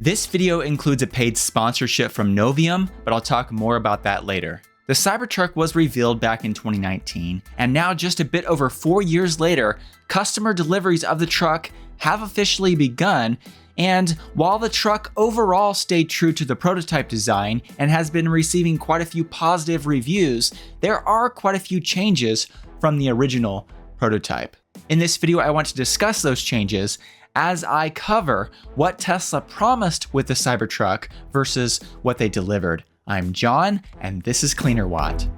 This video includes a paid sponsorship from Novium, but I'll talk more about that later. The Cybertruck was revealed back in 2019, and now just a bit over 4 years later, customer deliveries of the truck have officially begun. And while the truck overall stayed true to the prototype design and has been receiving quite a few positive reviews, there are quite a few changes from the original prototype. In this video, I want to discuss those changes as I cover what Tesla promised with the Cybertruck versus what they delivered. I'm John, and this is Cleanerwatt.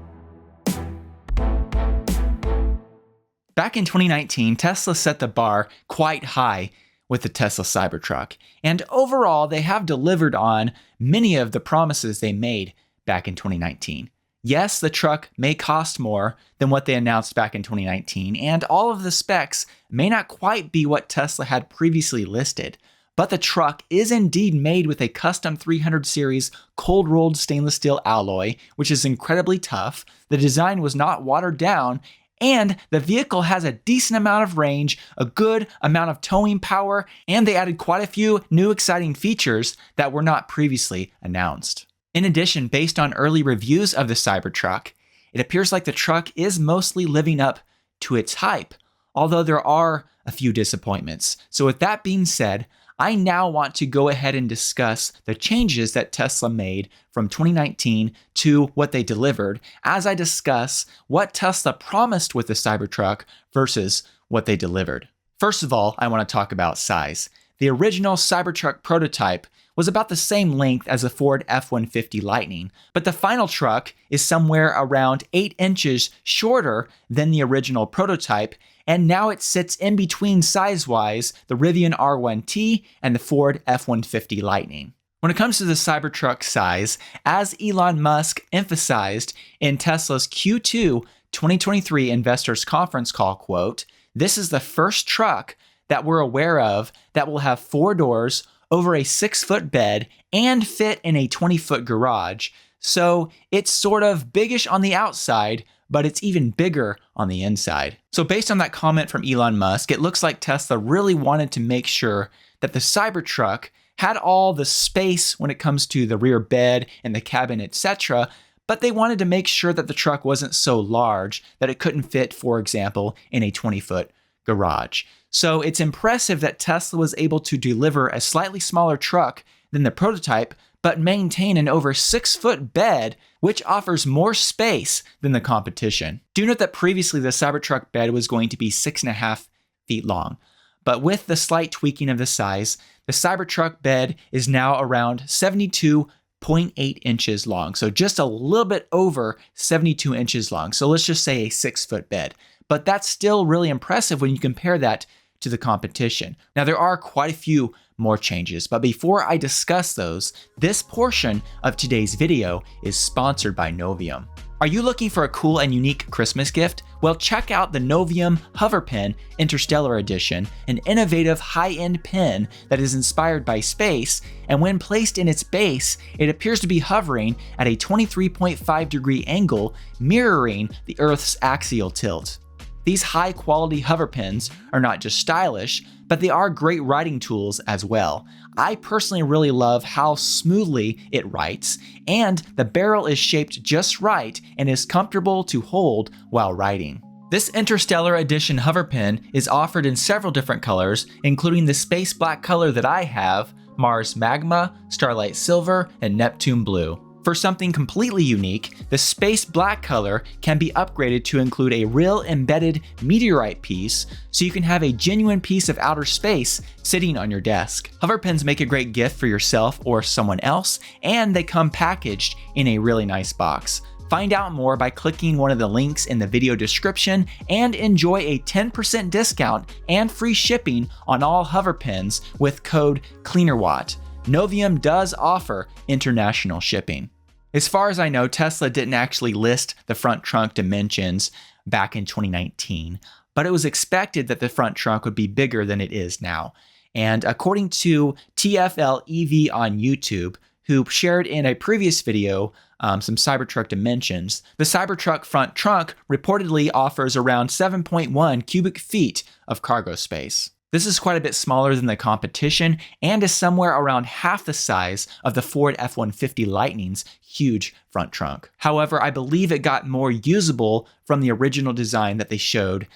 Back in 2019, Tesla set the bar quite high with the Tesla Cybertruck, and overall, they have delivered on many of the promises they made back in 2019. Yes, the truck may cost more than what they announced back in 2019, and all of the specs may not quite be what Tesla had previously listed, but the truck is indeed made with a custom 300 series cold-rolled stainless steel alloy, which is incredibly tough. The design was not watered down, and the vehicle has a decent amount of range, a good amount of towing power, and they added quite a few new exciting features that were not previously announced. In addition, based on early reviews of the Cybertruck, it appears like the truck is mostly living up to its hype, although there are a few disappointments. So with that being said, I now want to go ahead and discuss the changes that Tesla made from 2019 to what they delivered, as I discuss what Tesla promised with the Cybertruck versus what they delivered. First of all, I want to talk about size. The original Cybertruck prototype was about the same length as a Ford F-150 Lightning, but the final truck is somewhere around 8 inches shorter than the original prototype, and now it sits in between size-wise the Rivian R1T and the Ford F-150 Lightning. When it comes to the Cybertruck size, as Elon Musk emphasized in Tesla's Q2 2023 investors conference call, quote, "This is the first truck that we're aware of that will have 4 doors, over a 6-foot bed, and fit in a 20-foot garage. So it's sort of biggish on the outside, but it's even bigger on the inside." So based on that comment from Elon Musk, it looks like Tesla really wanted to make sure that the Cybertruck had all the space when it comes to the rear bed and the cabin, etc., but they wanted to make sure that the truck wasn't so large that it couldn't fit, for example, in a 20-foot garage. So it's impressive that Tesla was able to deliver a slightly smaller truck than the prototype, but maintain an over 6-foot bed, which offers more space than the competition. Do note that previously the Cybertruck bed was going to be 6.5 feet long, but with the slight tweaking of the size, the Cybertruck bed is now around 72.8 inches long, so just a little bit over 72 inches long. So let's just say a 6-foot bed. But that's still really impressive when you compare that to the competition. Now, there are quite a few more changes, but before I discuss those, this portion of today's video is sponsored by Novium. Are you looking for a cool and unique Christmas gift? Well, check out the Novium Hover Pen Interstellar Edition, an innovative high-end pen that is inspired by space, and when placed in its base, it appears to be hovering at a 23.5-degree angle, mirroring the Earth's axial tilt. These high-quality hover pens are not just stylish, but they are great writing tools as well. I personally really love how smoothly it writes, and the barrel is shaped just right and is comfortable to hold while writing. This Interstellar Edition hover pen is offered in several different colors, including the space black color that I have, Mars Magma, Starlight Silver, and Neptune Blue. For something completely unique, the space black color can be upgraded to include a real embedded meteorite piece, so you can have a genuine piece of outer space sitting on your desk. Hover pens make a great gift for yourself or someone else, and they come packaged in a really nice box. Find out more by clicking one of the links in the video description and enjoy a 10% discount and free shipping on all hover pens with code Cleanerwatt. Novium does offer international shipping. As far as I know, Tesla didn't actually list the front trunk dimensions back in 2019, but it was expected that the front trunk would be bigger than it is now. And according to TFL EV on YouTube, who shared in a previous video some Cybertruck dimensions, the Cybertruck front trunk reportedly offers around 7.1 cubic feet of cargo space. This is quite a bit smaller than the competition and is somewhere around half the size of the Ford F-150 Lightning's huge front trunk. However, I believe it got more usable from the original design that they showed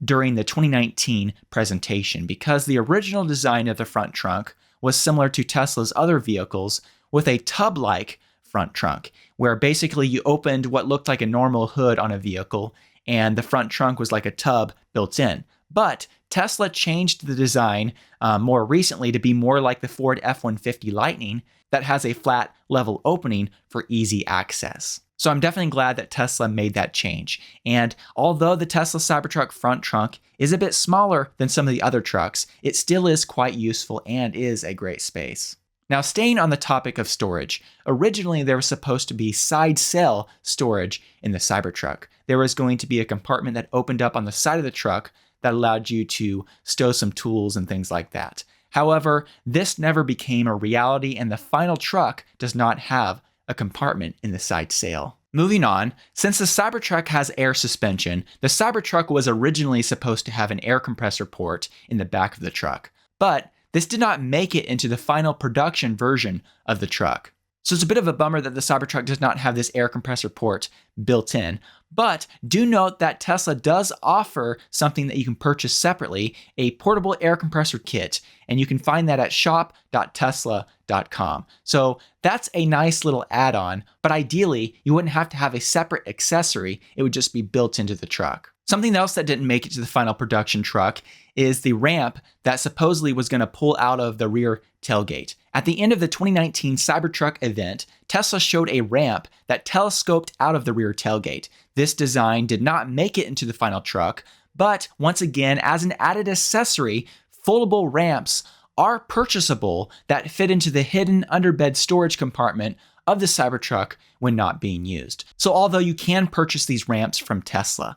during the 2019 presentation, because the original design of the front trunk was similar to Tesla's other vehicles with a tub-like front trunk, where basically you opened what looked like a normal hood on a vehicle and the front trunk was like a tub built in. But Tesla changed the design more recently to be more like the Ford F-150 Lightning that has a flat level opening for easy access. So I'm definitely glad that Tesla made that change. And although the Tesla Cybertruck front trunk is a bit smaller than some of the other trucks, it still is quite useful and is a great space. Now, staying on the topic of storage, originally there was supposed to be side cell storage in the Cybertruck. There was going to be a compartment that opened up on the side of the truck that allowed you to stow some tools and things like that. However, this never became a reality, and the final truck does not have a compartment in the side sail. Moving on, since the Cybertruck has air suspension, the Cybertruck was originally supposed to have an air compressor port in the back of the truck, but this did not make it into the final production version of the truck. So it's a bit of a bummer that the Cybertruck does not have this air compressor port built in. But do note that Tesla does offer something that you can purchase separately, a portable air compressor kit, and you can find that at shop.tesla.com. So that's a nice little add-on, but ideally you wouldn't have to have a separate accessory, it would just be built into the truck. Something else that didn't make it to the final production truck is the ramp that supposedly was going to pull out of the rear tailgate. At the end of the 2019 Cybertruck event, Tesla showed a ramp that telescoped out of the rear tailgate. This design did not make it into the final truck, but once again, as an added accessory, foldable ramps are purchasable that fit into the hidden underbed storage compartment of the Cybertruck when not being used. So although you can purchase these ramps from Tesla,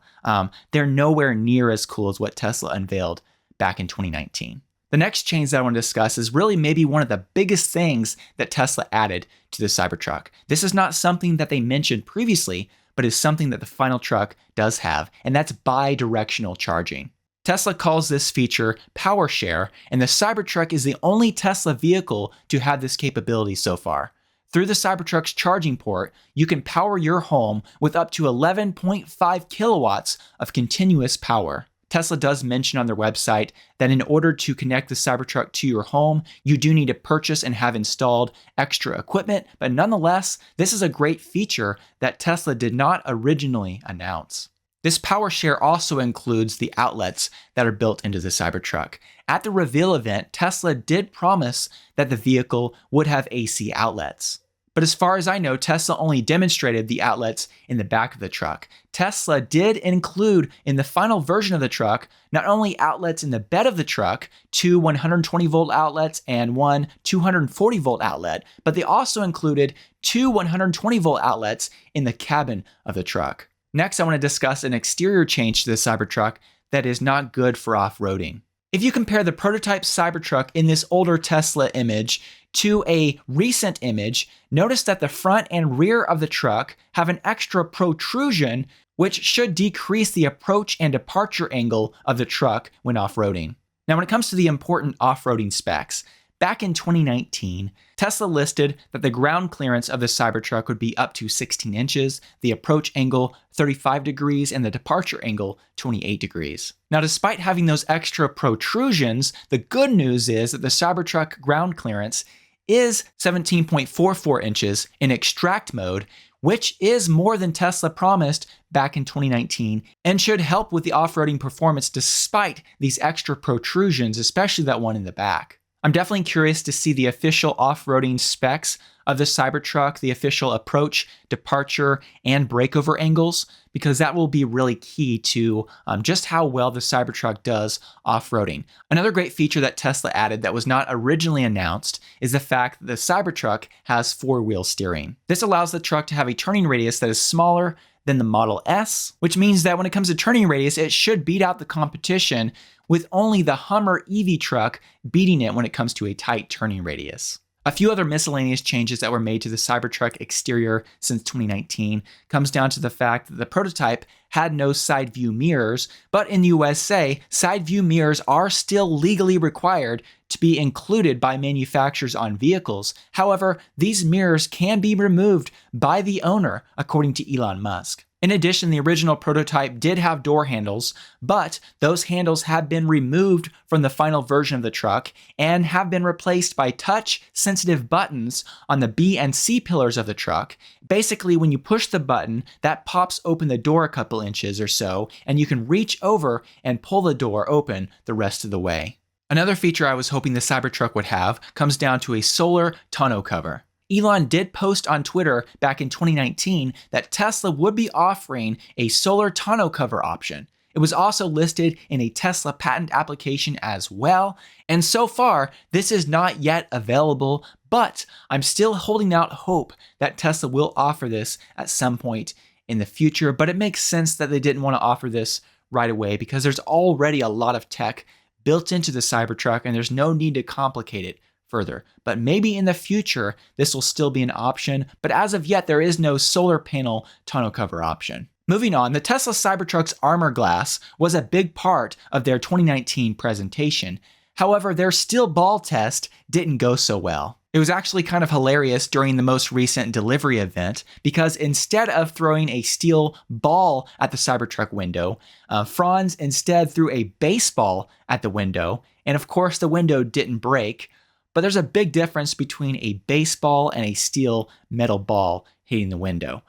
they're nowhere near as cool as what Tesla unveiled back in 2019. The next change that I want to discuss is really maybe one of the biggest things that Tesla added to the Cybertruck. This is not something that they mentioned previously, but is something that the final truck does have, and that's bi-directional charging. Tesla calls this feature Powershare, and the Cybertruck is the only Tesla vehicle to have this capability so far. Through the Cybertruck's charging port, you can power your home with up to 11.5 kilowatts of continuous power. Tesla does mention on their website that in order to connect the Cybertruck to your home, you do need to purchase and have installed extra equipment, but nonetheless, this is a great feature that Tesla did not originally announce. This Powershare also includes the outlets that are built into the Cybertruck. At the reveal event, Tesla did promise that the vehicle would have AC outlets. But as far as I know, Tesla only demonstrated the outlets in the back of the truck. Tesla did include in the final version of the truck not only outlets in the bed of the truck, 2 120-volt outlets and 1 240-volt outlet, but they also included 2 120-volt outlets in the cabin of the truck. Next, I want to discuss an exterior change to the Cybertruck that is not good for off-roading. If you compare the prototype Cybertruck in this older Tesla image to a recent image, notice that the front and rear of the truck have an extra protrusion, which should decrease the approach and departure angle of the truck when off-roading. Now, when it comes to the important off-roading specs, back in 2019, Tesla listed that the ground clearance of the Cybertruck would be up to 16 inches, the approach angle 35 degrees, and the departure angle 28 degrees. Now, despite having those extra protrusions, the good news is that the Cybertruck ground clearance is 17.44 inches in extract mode, which is more than Tesla promised back in 2019 and should help with the off-roading performance despite these extra protrusions, especially that one in the back. I'm definitely curious to see the official off-roading specs of the Cybertruck, the official approach, departure, and breakover angles, because that will be really key to just how well the Cybertruck does off-roading. Another great feature that Tesla added that was not originally announced is the fact that the Cybertruck has 4-wheel steering. This allows the truck to have a turning radius that is smaller than the Model S, which means that when it comes to turning radius, it should beat out the competition, with only the Hummer EV truck beating it when it comes to a tight turning radius. A few other miscellaneous changes that were made to the Cybertruck exterior since 2019 comes down to the fact that the prototype had no side view mirrors, but in the USA, side view mirrors are still legally required to be included by manufacturers on vehicles. However, these mirrors can be removed by the owner, according to Elon Musk. In addition, the original prototype did have door handles, but those handles have been removed from the final version of the truck and have been replaced by touch-sensitive buttons on the B and C pillars of the truck. Basically, when you push the button, that pops open the door a couple inches or so, and you can reach over and pull the door open the rest of the way. Another feature I was hoping the Cybertruck would have comes down to a solar tonneau cover. Elon did post on Twitter back in 2019 that Tesla would be offering a solar tonneau cover option. It was also listed in a Tesla patent application as well, and so far, this is not yet available, but I'm still holding out hope that Tesla will offer this at some point in the future, but it makes sense that they didn't want to offer this right away because there's already a lot of tech built into the Cybertruck and there's no need to complicate it further. But maybe in the future, this will still be an option, but as of yet, there is no solar panel tonneau cover option. Moving on, the Tesla Cybertruck's armor glass was a big part of their 2019 presentation. However, their steel ball test didn't go so well. It was actually kind of hilarious during the most recent delivery event because instead of throwing a steel ball at the Cybertruck window, Franz instead threw a baseball at the window, and of course the window didn't break. But there's a big difference between a baseball and a steel metal ball hitting the window.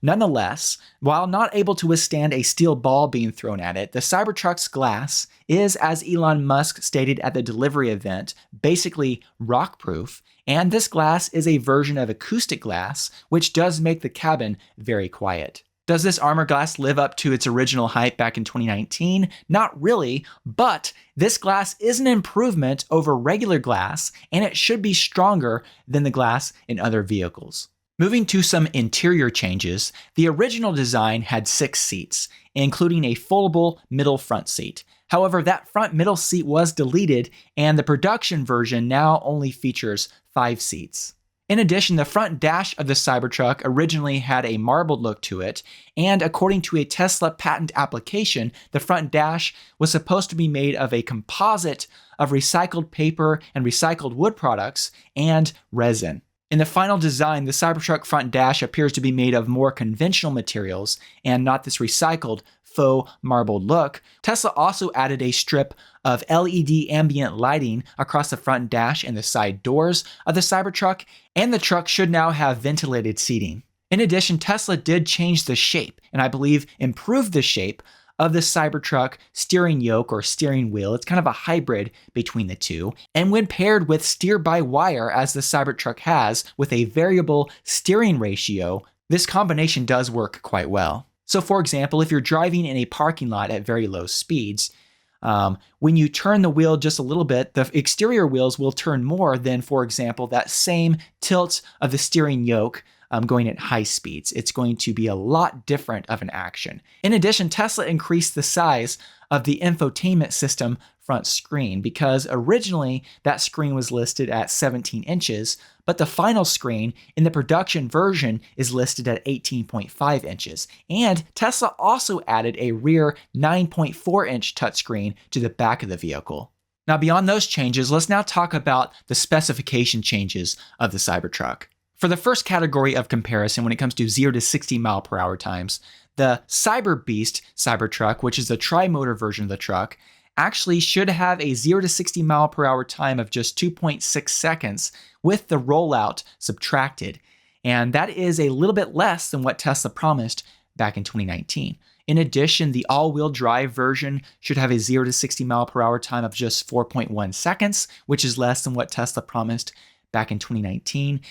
Nonetheless, while not able to withstand a steel ball being thrown at it, the Cybertruck's glass is, as Elon Musk stated at the delivery event, basically rock-proof, and this glass is a version of acoustic glass, which does make the cabin very quiet. Does this armor glass live up to its original hype back in 2019? Not really, but this glass is an improvement over regular glass, and it should be stronger than the glass in other vehicles. Moving to some interior changes, the original design had 6 seats, including a foldable middle front seat. However, that front middle seat was deleted, and the production version now only features 5 seats. In addition, the front dash of the Cybertruck originally had a marbled look to it, and according to a Tesla patent application, the front dash was supposed to be made of a composite of recycled paper and recycled wood products and resin. In the final design, the Cybertruck front dash appears to be made of more conventional materials and not this recycled faux marbled look. Tesla also added a strip of LED ambient lighting across the front dash and the side doors of the Cybertruck, and the truck should now have ventilated seating. In addition, Tesla did change the shape, and I believe improved the shape of the Cybertruck steering yoke or steering wheel. It's kind of a hybrid between the two. And when paired with steer-by-wire, as the Cybertruck has, with a variable steering ratio, this combination does work quite well. So for example, if you're driving in a parking lot at very low speeds, when you turn the wheel just a little bit, the exterior wheels will turn more than, for example, that same tilt of the steering yoke going at high speeds. It's going to be a lot different of an action. In addition, Tesla increased the size of the infotainment system front screen because originally that screen was listed at 17 inches, but the final screen in the production version is listed at 18.5 inches. And Tesla also added a rear 9.4-inch touchscreen to the back of the vehicle. Now, beyond those changes, let's now talk about the specification changes of the Cybertruck. For the first category of comparison when it comes to 0 to 60 mile per hour times, the Cyber Beast Cybertruck, which is the tri-motor version of the truck, actually should have a 0 to 60 mile per hour time of just 2.6 seconds with the rollout subtracted. And that is a little bit less than what Tesla promised back in 2019. In addition, the all-wheel drive version should have a 0 to 60 mile per hour time of just 4.1 seconds, which is less than what Tesla promised back in 2019.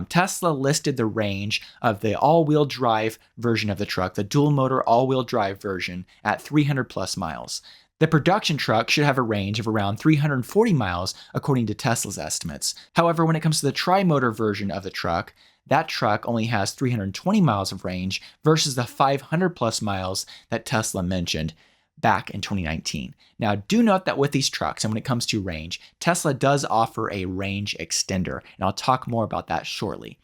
Tesla listed the range of the all-wheel drive version of the truck, the dual-motor all-wheel drive version, at 300 plus miles. The production truck should have a range of around 340 miles, according to Tesla's estimates. However, when it comes to the tri-motor version of the truck, that truck only has 320 miles of range versus the 500 plus miles that Tesla mentioned back in 2019. Now, do note that with these trucks, and when it comes to range, Tesla does offer a range extender, and I'll talk more about that shortly.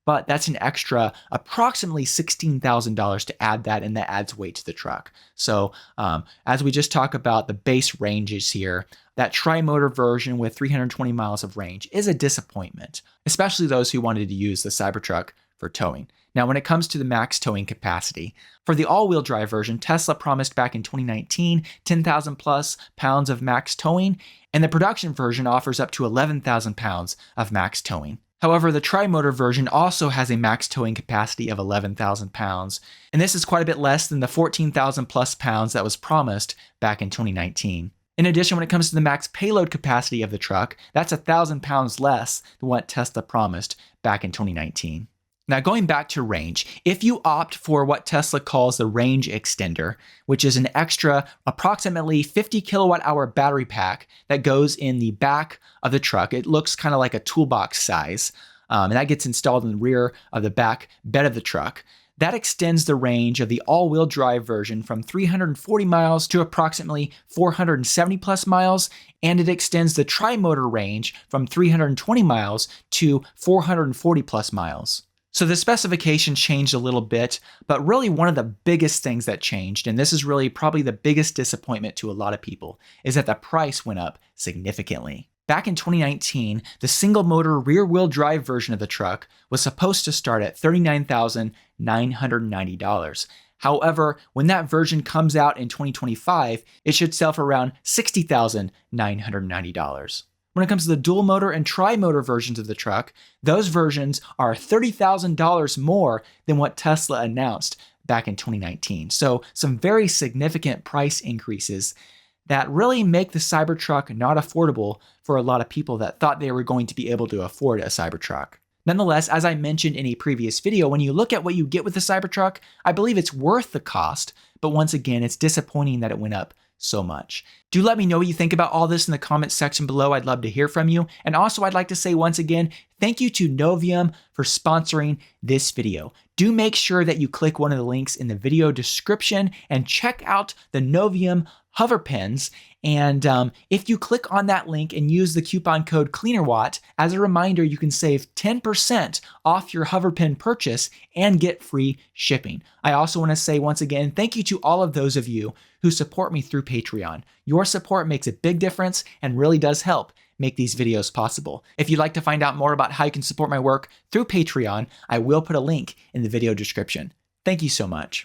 But that's an extra approximately $16,000 to add that, and that adds weight to the truck. So as we just talked about the base ranges here, that tri-motor version with 320 miles of range is a disappointment, especially those who wanted to use the Cybertruck for towing. Now, when it comes to the max towing capacity, for the all-wheel drive version, Tesla promised back in 2019 10,000 plus pounds of max towing, and the production version offers up to 11,000 pounds of max towing. However, the tri-motor version also has a max towing capacity of 11,000 pounds, and this is quite a bit less than the 14,000 plus pounds that was promised back in 2019. In addition, when it comes to the max payload capacity of the truck, that's 1,000 pounds less than what Tesla promised back in 2019. Now, going back to range, if you opt for what Tesla calls the range extender, which is an extra approximately 50 kilowatt hour battery pack that goes in the back of the truck, it looks kind of like a toolbox size, and that gets installed in the rear of the back bed of the truck. That extends the range of the all-wheel drive version from 340 miles to approximately 470 plus miles, and it extends the tri-motor range from 320 miles to 440 plus miles. So the specifications changed a little bit, but really one of the biggest things that changed, and this is really probably the biggest disappointment to a lot of people, is that the price went up significantly. Back in 2019, the single-motor rear-wheel drive version of the truck was supposed to start at $39,990. However, when that version comes out in 2025, it should sell for around $60,990. When it comes to the dual motor and tri-motor versions of the truck, those versions are $30,000 more than what Tesla announced back in 2019. So some very significant price increases that really make the Cybertruck not affordable for a lot of people that thought they were going to be able to afford a Cybertruck. Nonetheless, as I mentioned in a previous video, when you look at what you get with the Cybertruck, I believe it's worth the cost, but once again, it's disappointing that it went up so much. Do let me know what you think about all this in the comments section below. I'd love to hear from you. And also, I'd like to say once again, thank you to Novium for sponsoring this video. Do make sure that you click one of the links in the video description and check out the Novium hover pens. And if you click on that link and use the coupon code Cleanerwatt, as a reminder, you can save 10% off your hover pen purchase and get free shipping. I also want to say once again, thank you to all of those of you who support me through Patreon. Your support makes a big difference and really does help make these videos possible. If you'd like to find out more about how you can support my work through Patreon, I will put a link in the video description. Thank you so much.